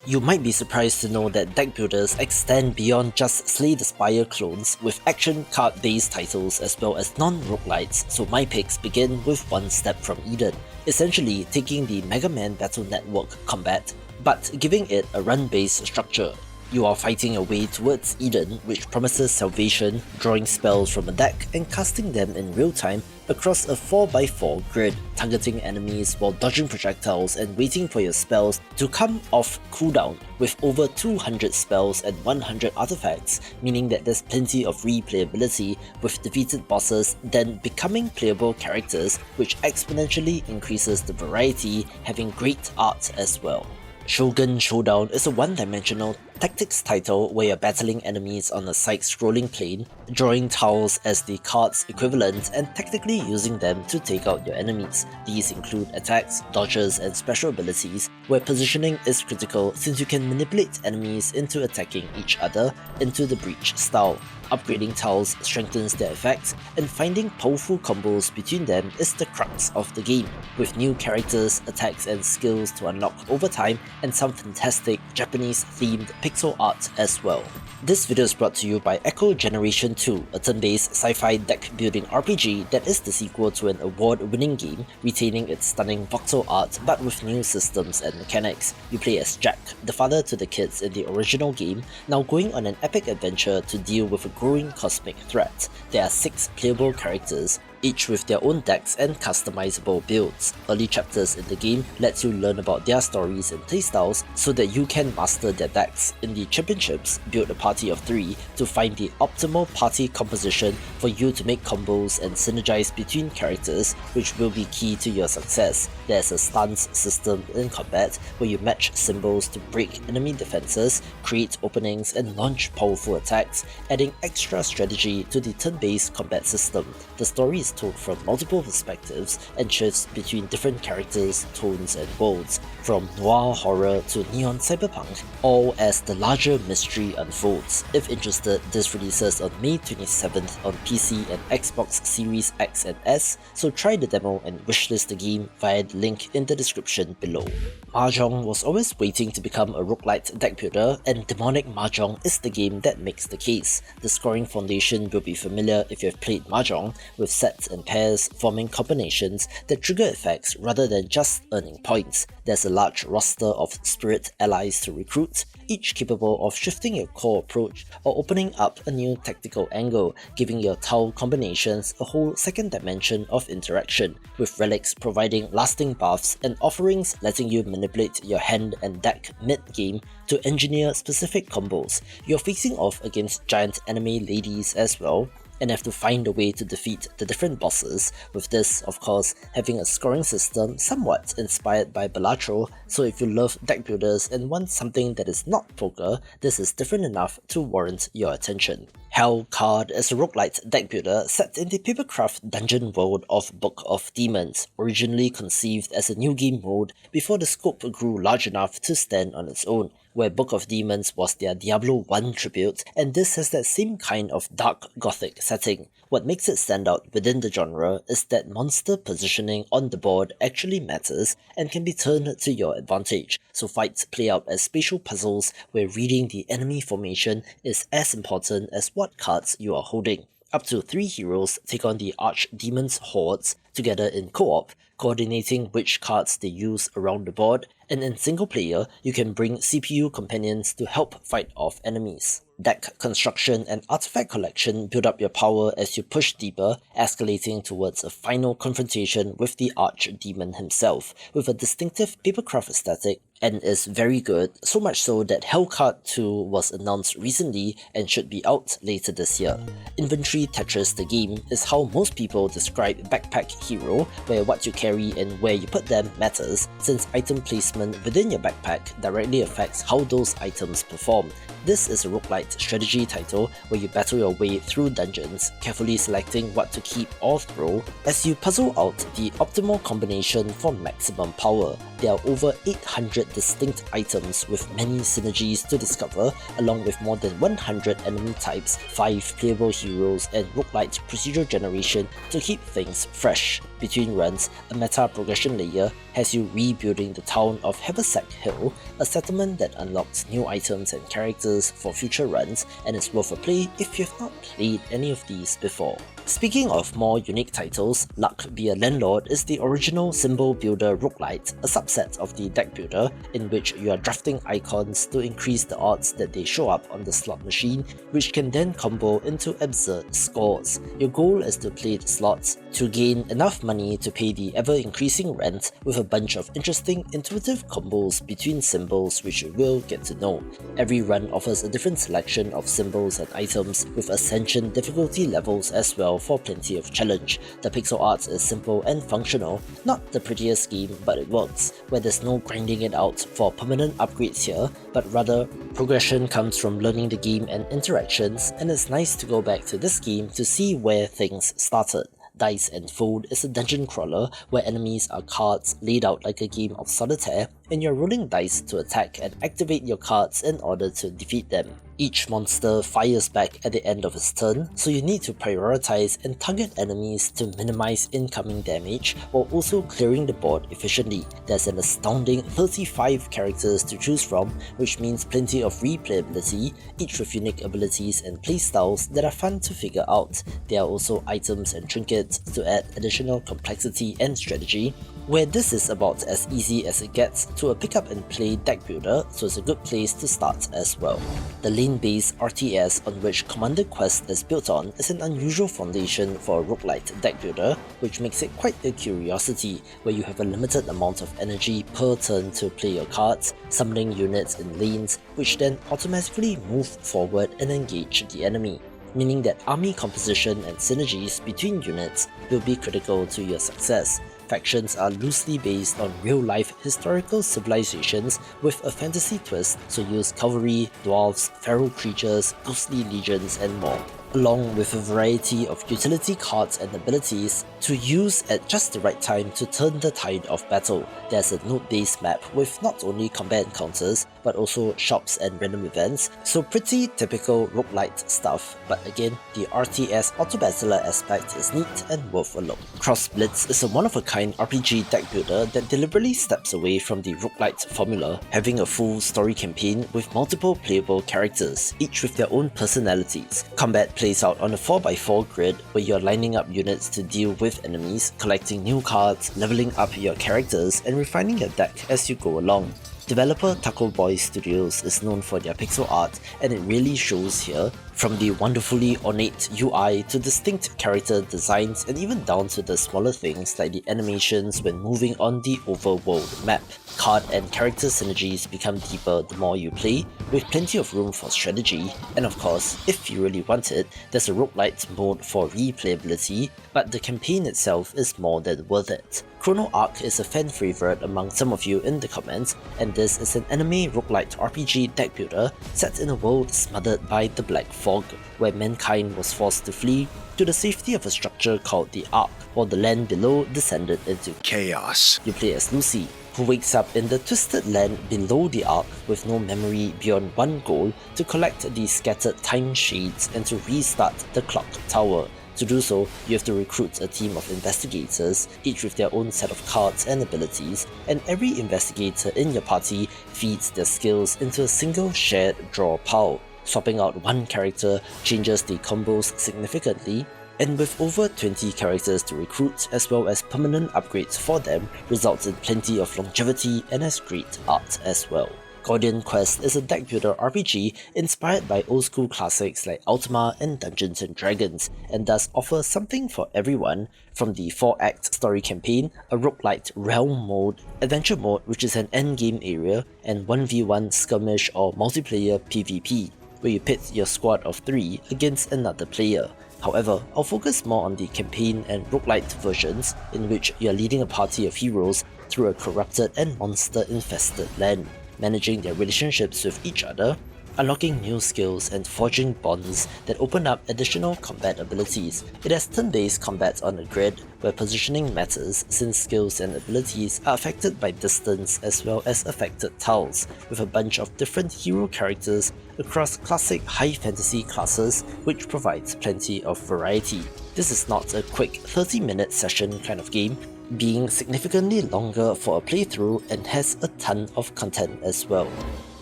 You might be surprised to know that deck builders extend beyond just Slay the Spire clones with action card-based titles as well as non-roguelites, so my picks begin with One Step from Eden, essentially taking the Mega Man Battle Network combat, but giving it a run-based structure. You are fighting your way towards Eden, which promises salvation, drawing spells from a deck and casting them in real time across a 4x4 grid, targeting enemies while dodging projectiles and waiting for your spells to come off cooldown, with over 200 spells and 100 artifacts, meaning that there's plenty of replayability, with defeated bosses then becoming playable characters, which exponentially increases the variety, having great art as well. Shogun Showdown is a one-dimensional tactics title where you're battling enemies on a side-scrolling plane, drawing tiles as the card's equivalent and tactically using them to take out your enemies. These include attacks, dodges, and special abilities, where positioning is critical since you can manipulate enemies into attacking each other into the breach style. Upgrading tiles strengthens their effects, and finding powerful combos between them is the crux of the game, with new characters, attacks, and skills to unlock over time, and some fantastic Japanese-themed pixel art as well. This video is brought to you by Echo Generation 2, a turn-based sci-fi deck-building RPG that is the sequel to an award-winning game, retaining its stunning voxel art but with new systems and mechanics. You play as Jack, the father to the kids in the original game, now going on an epic adventure to deal with a growing cosmic threat. There are 6 playable characters, each with their own decks and customizable builds. Early chapters in the game lets you learn about their stories and playstyles so that you can master their decks. In the championships, build a party of 3 to find the optimal party composition for you to make combos and synergize between characters, which will be key to your success. There's a stance system in combat where you match symbols to break enemy defenses, create openings, and launch powerful attacks, adding extra strategy to the turn-based combat system. The story is told from multiple perspectives and shifts between different characters, tones, and worlds, from noir horror to neon cyberpunk, all as the larger mystery unfolds. If interested, this releases on May 27th on PC and Xbox Series X and S, so try the demo and wishlist the game via the link in the description below. Mahjong was always waiting to become a roguelite deck builder, and Demonic Mahjong is the game that makes the case. The scoring foundation will be familiar if you have played Mahjong, with sets and pairs forming combinations that trigger effects rather than just earning points. There's a large roster of spirit allies to recruit, each capable of shifting your core approach or opening up a new tactical angle, giving your tile combinations a whole second dimension of interaction, with relics providing lasting buffs and offerings letting you manipulate your hand and deck mid-game to engineer specific combos. You're facing off against giant enemy ladies as well, and have to find a way to defeat the different bosses, with this, of course, having a scoring system somewhat inspired by Balatro, so if you love deck builders and want something that is not poker, this is different enough to warrant your attention. HELLCARD is a roguelite deck builder set in the papercraft dungeon world of Book of Demons, originally conceived as a new game mode before the scope grew large enough to stand on its own, where Book of Demons was their Diablo 1 tribute, and this has that same kind of dark gothic setting. What makes it stand out within the genre is that monster positioning on the board actually matters and can be turned to your advantage, so fights play out as spatial puzzles where reading the enemy formation is as important as what cards you are holding. Up to 3 heroes take on the Archdemon's hordes together in co-op, coordinating which cards they use around the board, and in single player, you can bring CPU companions to help fight off enemies. Deck construction and artifact collection build up your power as you push deeper, escalating towards a final confrontation with the Archdemon himself, with a distinctive papercraft aesthetic, and is very good, so much so that HELLCARD 2 was announced recently and should be out later this year. Inventory Tetris the game is how most people describe Backpack Hero, where what you carry and where you put them matters, since item placement within your backpack directly affects how those items perform. This is a roguelite strategy title where you battle your way through dungeons, carefully selecting what to keep or throw as you puzzle out the optimal combination for maximum power. There are over 800 distinct items with many synergies to discover, along with more than 100 enemy types, 5 playable heroes, and roguelite procedural generation to keep things fresh. Between runs, a meta progression layer has you rebuilding the town of Haversack Hill, a settlement that unlocks new items and characters for future runs, and is worth a play if you've not played any of these before. Speaking of more unique titles, Luck Be a Landlord is the original symbol builder roguelite, a subset of the deck builder in which you are drafting icons to increase the odds that they show up on the slot machine, which can then combo into absurd scores. Your goal is to play the slots to gain enough money to pay the ever-increasing rent with a bunch of interesting, intuitive combos between symbols which you will get to know. Every run offers a different selection of symbols and items with ascension difficulty levels as well for plenty of challenge. The pixel art is simple and functional, not the prettiest game, but it works, where there's no grinding it out for permanent upgrades here, but rather progression comes from learning the game and interactions, and it's nice to go back to this game to see where things started. Dice and Fold is a dungeon crawler where enemies are cards laid out like a game of solitaire, and you're rolling dice to attack and activate your cards in order to defeat them. Each monster fires back at the end of its turn, so you need to prioritize and target enemies to minimize incoming damage while also clearing the board efficiently. There's an astounding 35 characters to choose from, which means plenty of replayability, each with unique abilities and playstyles that are fun to figure out. There are also items and trinkets to add additional complexity and strategy, where this is about as easy as it gets to a pick up and play deck builder, so it's a good place to start as well. The lane-based RTS on which Commander Quest is built on is an unusual foundation for a roguelite deck builder, which makes it quite a curiosity, where you have a limited amount of energy per turn to play your cards, summoning units in lanes, which then automatically move forward and engage the enemy, meaning that army composition and synergies between units will be critical to your success. Factions are loosely based on real-life historical civilizations with a fantasy twist, so use cavalry, dwarves, feral creatures, ghostly legions, and more, along with a variety of utility cards and abilities to use at just the right time to turn the tide of battle. There's a node-based map with not only combat encounters, but also shops and random events, so pretty typical roguelite stuff, but again, the RTS auto-battler aspect is neat and worth a look. Cross Blitz is a one-of-a-kind RPG deck builder that deliberately steps away from the roguelite formula, having a full story campaign with multiple playable characters, each with their own personalities. Combat plays out on a 4x4 grid where you're lining up units to deal with enemies, collecting new cards, leveling up your characters, and refining your deck as you go along. Developer Taco Boy Studios is known for their pixel art, and it really shows here, from the wonderfully ornate UI to distinct character designs and even down to the smaller things like the animations when moving on the overworld map. Card and character synergies become deeper the more you play, with plenty of room for strategy, and of course, if you really want it, there's a roguelite mode for replayability, but the campaign itself is more than worth it. Chrono Ark is a fan favourite among some of you in the comments, and this is an anime roguelite RPG deck builder set in a world smothered by the Black Fog, where mankind was forced to flee to the safety of a structure called the Ark, while the land below descended into chaos. You play as Lucy, who wakes up in the twisted land below the Ark with no memory beyond one goal: to collect the scattered time shades and to restart the clock tower. To do so, you have to recruit a team of investigators, each with their own set of cards and abilities, and every investigator in your party feeds their skills into a single shared draw pile. Swapping out one character changes the combos significantly, and with over 20 characters to recruit as well as permanent upgrades for them, results in plenty of longevity and has great art as well. Gordian Quest is a deck builder RPG inspired by old school classics like Ultima and Dungeons & Dragons, and thus offers something for everyone, from the 4-act story campaign, a roguelite realm mode, adventure mode which is an endgame area, and 1v1 skirmish or multiplayer PvP, where you pit your squad of 3 against another player. However, I'll focus more on the campaign and roguelite versions, in which you're leading a party of heroes through a corrupted and monster-infested land, managing their relationships with each other, unlocking new skills and forging bonds that open up additional combat abilities. It has turn-based combat on a grid, where positioning matters since skills and abilities are affected by distance as well as affected tiles, with a bunch of different hero characters across classic high fantasy classes, which provides plenty of variety. This is not a quick 30-minute session kind of game, being significantly longer for a playthrough and has a ton of content as well.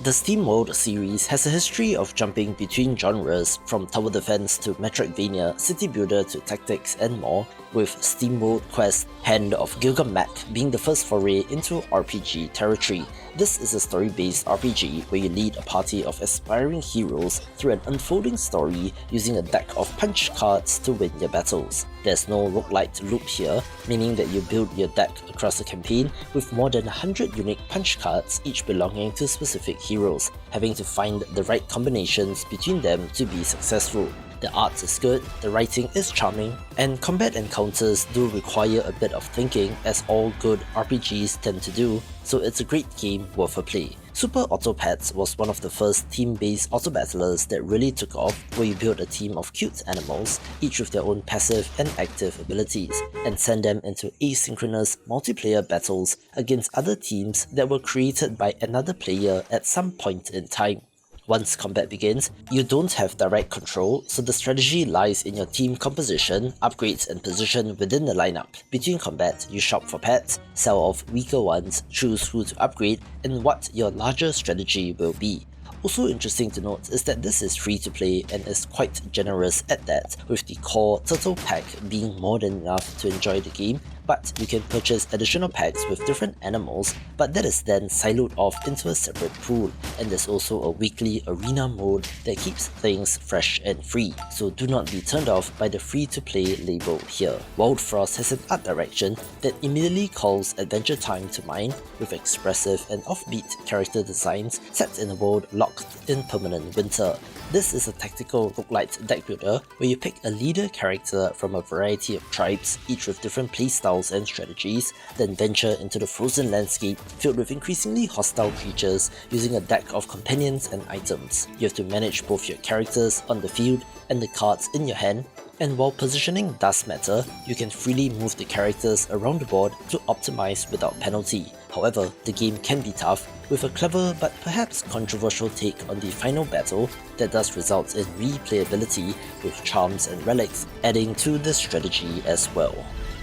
The SteamWorld series has a history of jumping between genres from tower defense to Metroidvania, city builder to tactics and more, with SteamWorld Quest Hand of Gilgamech being the first foray into RPG territory. This is a story-based RPG where you lead a party of aspiring heroes through an unfolding story using a deck of punch cards to win your battles. There's no roguelite loop here, meaning that you build your deck across a campaign with more than 100 unique punch cards, each belonging to specific heroes, having to find the right combinations between them to be successful. The art is good, the writing is charming, and combat encounters do require a bit of thinking, as all good RPGs tend to do, so it's a great game worth a play. Super Autopets was one of the first team-based auto-battlers that really took off, where you build a team of cute animals, each with their own passive and active abilities, and send them into asynchronous multiplayer battles against other teams that were created by another player at some point in time. Once combat begins, you don't have direct control, so the strategy lies in your team composition, upgrades and position within the lineup. Between combat, you shop for pets, sell off weaker ones, choose who to upgrade, and what your larger strategy will be. Also interesting to note is that this is free to play and is quite generous at that, with the core Turtle Pack being more than enough to enjoy the game, but you can purchase additional packs with different animals, but that is then siloed off into a separate pool, and there's also a weekly arena mode that keeps things fresh and free, so do not be turned off by the free-to-play label here. Wildfrost has an art direction that immediately calls Adventure Time to mind, with expressive and offbeat character designs set in a world locked in permanent winter. This is a tactical roguelite deck builder where you pick a leader character from a variety of tribes, each with different playstyles and strategies, then venture into the frozen landscape filled with increasingly hostile creatures using a deck of companions and items. You have to manage both your characters on the field and the cards in your hand, and while positioning does matter, you can freely move the characters around the board to optimize without penalty. However, the game can be tough, with a clever but perhaps controversial take on the final battle that does result in replayability, with charms and relics adding to the strategy as well.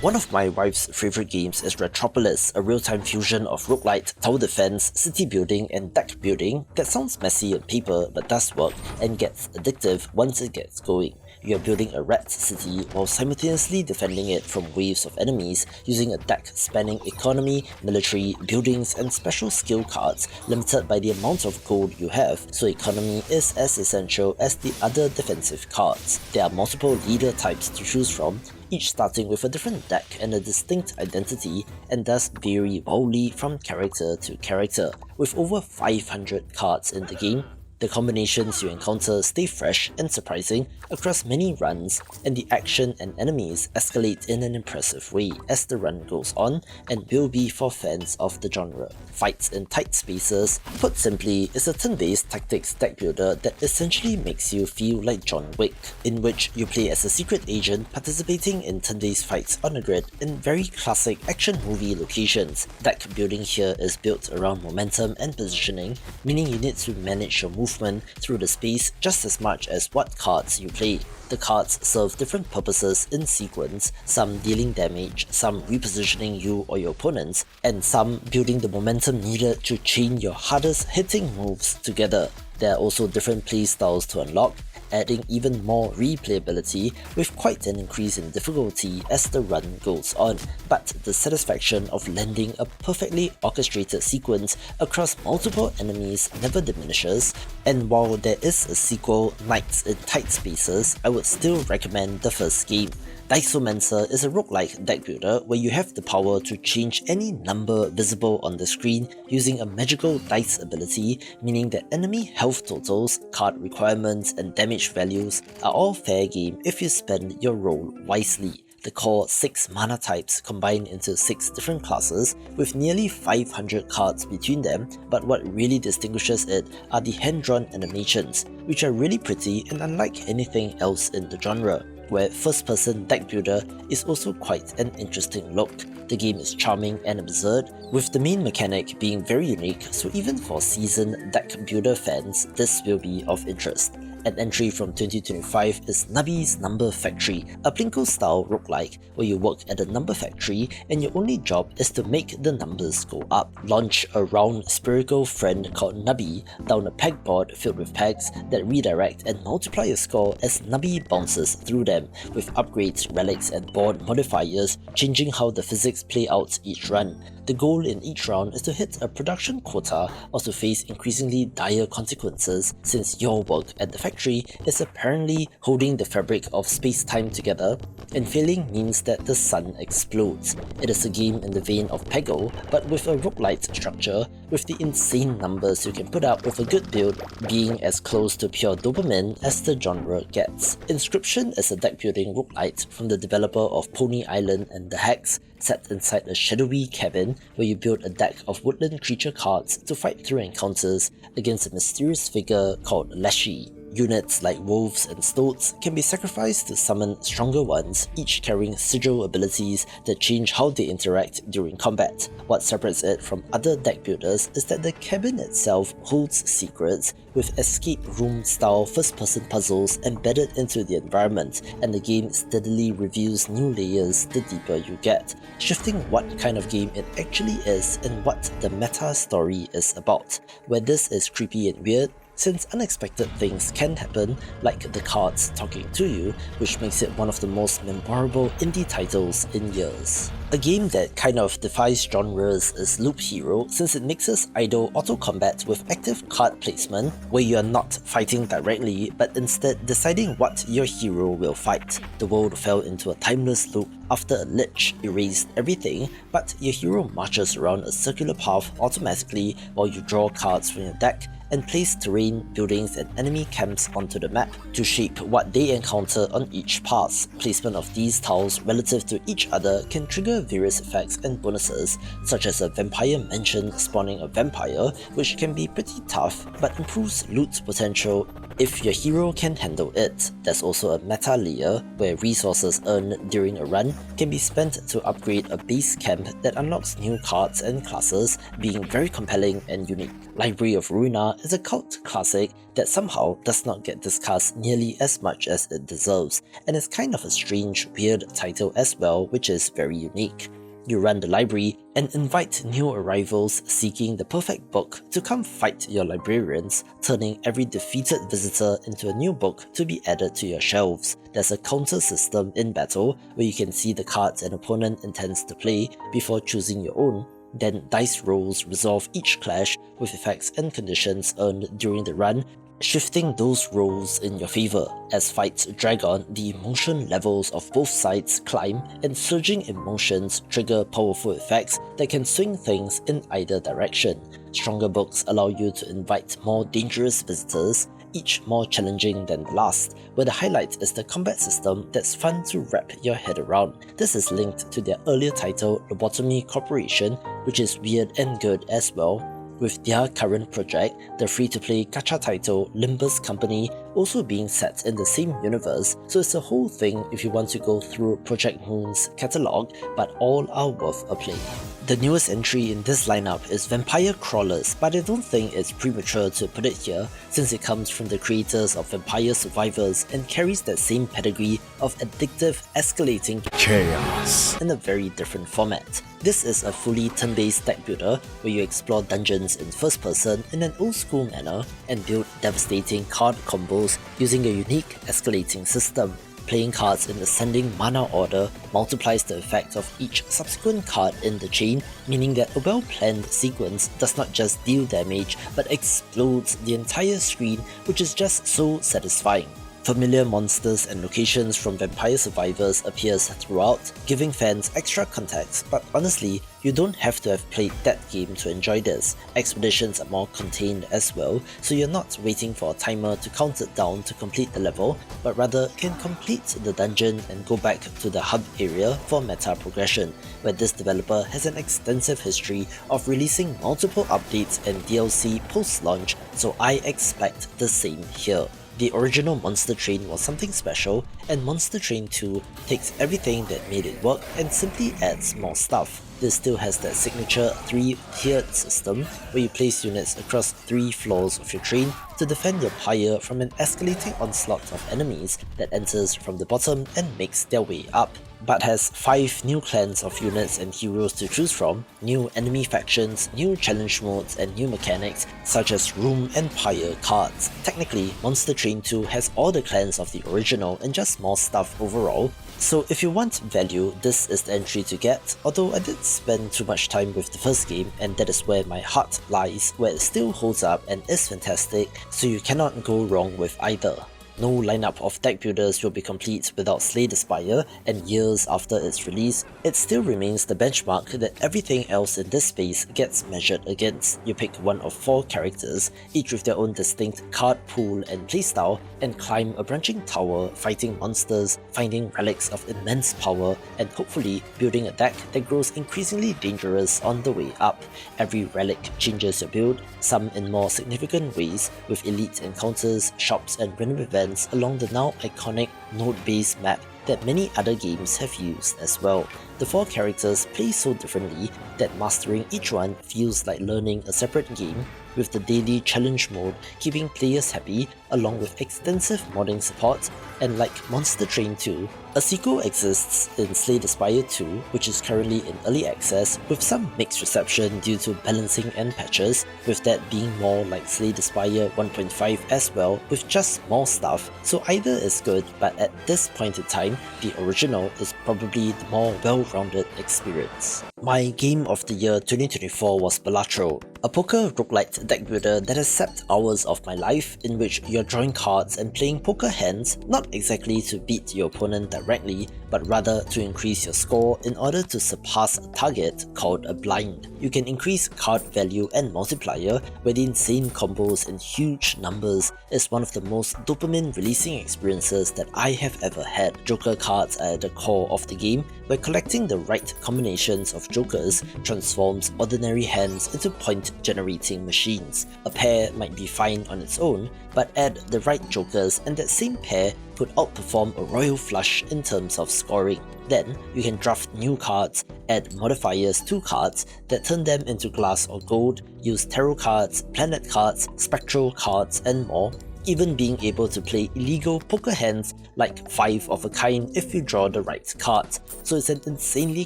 One of my wife's favourite games is Ratropolis, a real-time fusion of roguelite, tower defense, city building and deck building that sounds messy on paper but does work and gets addictive once it gets going. You are building a rat city while simultaneously defending it from waves of enemies using a deck spanning economy, military, buildings and special skill cards limited by the amount of gold you have, so economy is as essential as the other defensive cards. There are multiple leader types to choose from, each starting with a different deck and a distinct identity, and thus vary wildly from character to character. With over 500 cards in the game, the combinations you encounter stay fresh and surprising across many runs, and the action and enemies escalate in an impressive way as the run goes on, and will be for fans of the genre. Fights in tight spaces, put simply, is a turn-based tactics deck builder that essentially makes you feel like John Wick, in which you play as a secret agent participating in turn-based fights on a grid in very classic action movie locations. Deck building here is built around momentum and positioning, meaning you need to manage your movement through the space just as much as what cards you play. The cards serve different purposes in sequence, some dealing damage, some repositioning you or your opponents, and some building the momentum needed to chain your hardest hitting moves together. There are also different playstyles to unlock, adding even more replayability with quite an increase in difficulty as the run goes on, but the satisfaction of landing a perfectly orchestrated sequence across multiple enemies never diminishes, and while there is a sequel, Knights in Tight Spaces, I would still recommend the first game. DICEOMANCER is a roguelike deck builder where you have the power to change any number visible on the screen using a magical dice ability, meaning that enemy health totals, card requirements and damage values are all fair game if you spend your roll wisely. The core 6 mana types combine into 6 different classes with nearly 500 cards between them, but what really distinguishes it are the hand-drawn animations, which are really pretty and unlike anything else in the genre, where first-person deck builder is also quite an interesting look. The game is charming and absurd, with the main mechanic being very unique, so even for seasoned deck builder fans, this will be of interest. An entry from 2025 is Nubby's Number Factory, a Plinko-style roguelike where you work at a number factory and your only job is to make the numbers go up. Launch a round spherical friend called Nubby down a pegboard filled with pegs that redirect and multiply your score as Nubby bounces through them, with upgrades, relics and board modifiers changing how the physics play out each run. The goal in each round is to hit a production quota or to face increasingly dire consequences, since your work at the factory is apparently holding the fabric of space-time together, and failing means that the sun explodes. It is a game in the vein of Peggle, but with a roguelite structure, with the insane numbers you can put up with a good build being as close to pure dopamine as the genre gets. Inscryption is a deck-building roguelite from the developer of Pony Island and The Hex, set inside a shadowy cabin where you build a deck of woodland creature cards to fight through encounters against a mysterious figure called Leshy. Units like wolves and stoats can be sacrificed to summon stronger ones, each carrying sigil abilities that change how they interact during combat. What separates it from other deck builders is that the cabin itself holds secrets, with escape room style first-person puzzles embedded into the environment, and the game steadily reveals new layers the deeper you get, shifting what kind of game it actually is and what the meta story is about. Where this is creepy and weird, since unexpected things can happen, like the cards talking to you, which makes it one of the most memorable indie titles in years. A game that kind of defies genres is Loop Hero, since it mixes idle auto-combat with active card placement, where you are not fighting directly, but instead deciding what your hero will fight. The world fell into a timeless loop after a lich erased everything, but your hero marches around a circular path automatically while you draw cards from your deck and place terrain, buildings and enemy camps onto the map to shape what they encounter on each pass. Placement of these tiles relative to each other can trigger various effects and bonuses, such as a vampire mansion spawning a vampire, which can be pretty tough but improves loot potential if your hero can handle it. There's also a meta layer where resources earned during a run can be spent to upgrade a base camp that unlocks new cards and classes, being very compelling and unique. Library of Ruina is a cult classic that somehow does not get discussed nearly as much as it deserves, and is kind of a strange, weird title as well, which is very unique. You run the library and invite new arrivals seeking the perfect book to come fight your librarians, turning every defeated visitor into a new book to be added to your shelves. There's a counter system in battle where you can see the cards an opponent intends to play before choosing your own. Then dice rolls resolve each clash with effects and conditions earned during the run, shifting those rolls in your favor. As fights drag on, the emotion levels of both sides climb, and surging emotions trigger powerful effects that can swing things in either direction. Stronger books allow you to invite more dangerous visitors, each more challenging than the last, where the highlight is the combat system that's fun to wrap your head around. This is linked to their earlier title, Lobotomy Corporation, which is weird and good as well, with their current project, the free-to-play gacha title Limbus Company, also being set in the same universe, so it's a whole thing if you want to go through Project Moon's catalogue, but all are worth a play. The newest entry in this lineup is Vampire Crawlers, but I don't think it's premature to put it here, since it comes from the creators of Vampire Survivors and carries that same pedigree of addictive, escalating chaos in a very different format. This is a fully turn-based deck builder where you explore dungeons in first person in an old school manner and build devastating card combos using a unique escalating system. Playing cards in ascending mana order multiplies the effect of each subsequent card in the chain, meaning that a well-planned sequence does not just deal damage but explodes the entire screen, which is just so satisfying. Familiar monsters and locations from Vampire Survivors appears throughout, giving fans extra context, but honestly, you don't have to have played that game to enjoy this. Expeditions are more contained as well, so you're not waiting for a timer to count it down to complete the level, but rather can complete the dungeon and go back to the hub area for meta progression, where this developer has an extensive history of releasing multiple updates and DLC post-launch, so I expect the same here. The original Monster Train was something special, and Monster Train 2 takes everything that made it work and simply adds more stuff. This still has that signature 3-tiered system where you place units across 3 floors of your train to defend your pyre from an escalating onslaught of enemies that enters from the bottom and makes their way up, but has 5 new clans of units and heroes to choose from, new enemy factions, new challenge modes, and new mechanics such as room and pyre cards. Technically, Monster Train 2 has all the clans of the original and just more stuff overall, so if you want value, this is the entry to get, although I did spend too much time with the first game and that is where my heart lies, where it still holds up and is fantastic, so you cannot go wrong with either. No lineup of deck builders will be complete without Slay the Spire, and years after its release, it still remains the benchmark that everything else in this space gets measured against. You pick one of 4 characters, each with their own distinct card pool and playstyle, and climb a branching tower, fighting monsters, finding relics of immense power, and hopefully building a deck that grows increasingly dangerous on the way up. Every relic changes your build, some in more significant ways, with elite encounters, shops, and random events along the now iconic node-based map that many other games have used as well. The 4 characters play so differently that mastering each one feels like learning a separate game, with the daily challenge mode keeping players happy along with extensive modding support, and like Monster Train 2, a sequel exists in Slay the Spire 2, which is currently in early access with some mixed reception due to balancing and patches, with that being more like Slay the Spire 1.5 as well with just more stuff, so either is good, but at this point in time, the original is probably the more well-rounded experience. My game of the year 2024 was Balatro, a poker roguelite deck builder that has sapped hours of my life, in which you're drawing cards and playing poker hands, not exactly to beat your opponent directly, but rather to increase your score in order to surpass a target called a blind. You can increase card value and multiplier, where the insane combos in huge numbers is one of the most dopamine releasing experiences that I have ever had. Joker cards are at the core of the game, where collecting the right combinations of jokers transforms ordinary hands into point generating machines. A pair might be fine on its own, but add the right jokers and that same pair could outperform a royal flush in terms of scoring. Then, you can draft new cards, add modifiers to cards that turn them into glass or gold, use tarot cards, planet cards, spectral cards, and more, even being able to play illegal poker hands like 5 of a kind if you draw the right cards. So it's an insanely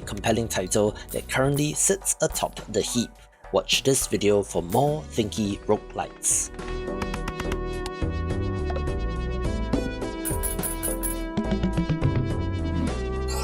compelling title that currently sits atop the heap. Watch this video for more thinky roguelites.